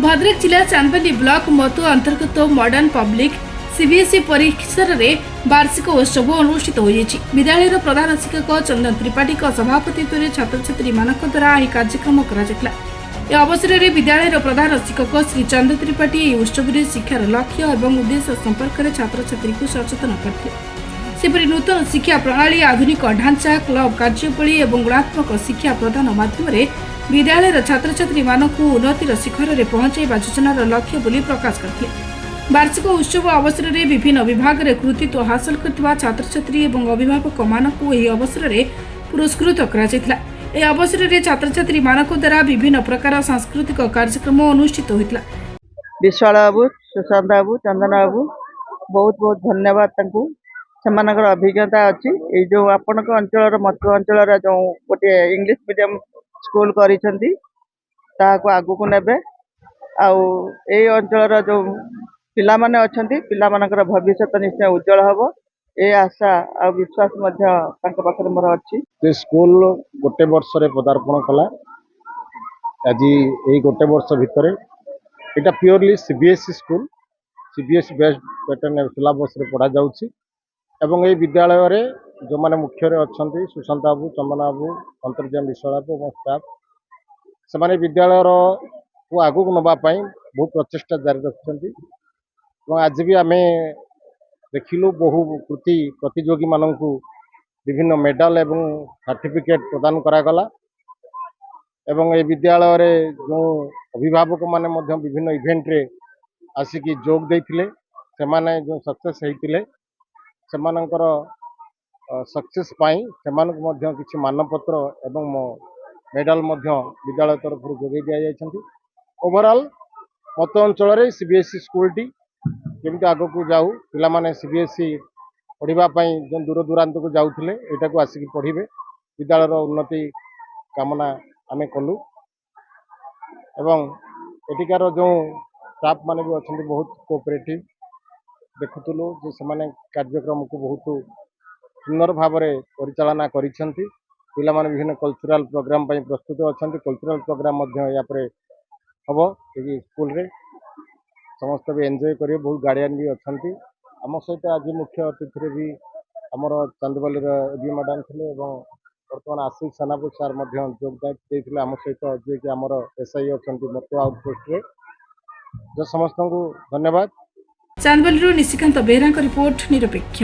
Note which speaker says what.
Speaker 1: भद्रक जिला चांदबाली ब्लॉक मतो अंतर्गत मॉडर्न पब्लिक सीबीएसई परिसर में वार्षिक उत्सव अनुष्ठित हो विद्यालय प्रधान शिक्षक चंदन त्रिपाठी सभापतित्व में छात्र छात्री द्वारा यह कार्यक्रम कर अवसर में विद्यालय प्रधान शिक्षक श्री चंदन त्रिपाठी यह उत्सव में शिक्षार लक्ष्य और उद्देश्य संपर्क में छात्र छात्री को सचेतन करते सेपरी नूतन शिक्षा प्रणाली आधुनिक ढांचा क्लब कार्यवली और गुणात्मक शिक्षा प्रदान माध्यम विद्यालय छात्र छात्री उन्नतिर शिखर में पहुंचाइबा योजनार लक्ष्य बोली प्रकाश करते। वार्षिक उत्सव अवसर में विभिन्न विभाग में कृतित्व हासिल करथिबा छात्र छात्री और अभिभावक मानकु एही अवसर में पुरस्कृत करा अवसर में छात्र छात्री द्वारा विभिन्न प्रकार सांस्कृतिक कार्यक्रम अनुष्ठित होता।
Speaker 2: विशाल बाबू सुशांत बाबू चंदन बाबू बहुत बहुत धन्यवाद तांकु सेमानकर अभिज्ञता अच्छी ये जो आपण अंचल मध्य अंचल जो गोटे इंग्लिश मीडियम स्कूल करिसेंती ताको आगु को नेबे आउ ए अंचल जो पिला माने अछंती पिला मानकर भविष्य निश्चय उज्जवल हबो ए आशा आ विश्वास मध्य तांक पाखरे मोर अछि।
Speaker 3: ते स्कूल गोटे वर्ष रे पदार्पण कला आज ए गोटे वर्ष भितर एटा purely CBSE school CBSE based pattern syllabus रे पढ़ा जाउछि एवं ए विद्यालय रे जो माने मुख्य रे अछंती सुशांत बाबू चंदन बाबू अंतर्जाम विशाल बाबू और स्टाफ से माने विद्यालय रो को आगु नबा पई बहुत प्रचेष्टा जारी रखछंती और आज भी आमे देखिलु बहु कृति प्रतियोगी माननकु विभिन्न मेडल एवं सर्टिफिकेट प्रदान करा गला एवं ए विद्यालय रे जो अभिभावक माने मध्य विभिन्न इवेंट रे आसिकी जोग देथिले से माने जो सक्सेस हेतिले से मानकर सक्सेस पाई से मानक मध्य किछि मानपत्र एवं मेडल मध्य विद्यालय तरफ जोगे दिया जाइछंती। ओवरऑल मत अंचल रे सीबीएसई स्कूल टी केमती आगो को जाऊ पिला माने सीबीएसई पढ़िबा पई जो दूर दूरांत को जाउथिले एटा को आसिकी पढ़िबे विद्यालय रो उन्नति कामना आमे कलु एवं एटिकार जो स्टाफ माने भी अछंती बहुत कोऑपरेटिव देखुतलु जे समाने कार्यक्रम को बहुत सुंदर भाव में परिचालना करिसेंती पिला माने विभिन्न कल्चरल प्रोग्राम पई प्रस्तुत अछंती कल्चरल प्रोग्राम मध्य या परे हबो ए स्कूल रे समस्त भी एंजॉय करियो बहुत गार्डियन भी अछंती हम सहित आज मुख्य अतिथि रे भी हमर चांदबाली रे एडी मैडम थिले एवं वर्तमान आशिष सेनापति सर मध्य योगदान देथिले हम सहित जे कि हमर एसआई अछंती मतो आउटपोस्ट रे जो समस्त को धन्यवाद।
Speaker 1: चांदबाली निशिकांत बेहरा रिपोर्ट निरपेक्ष।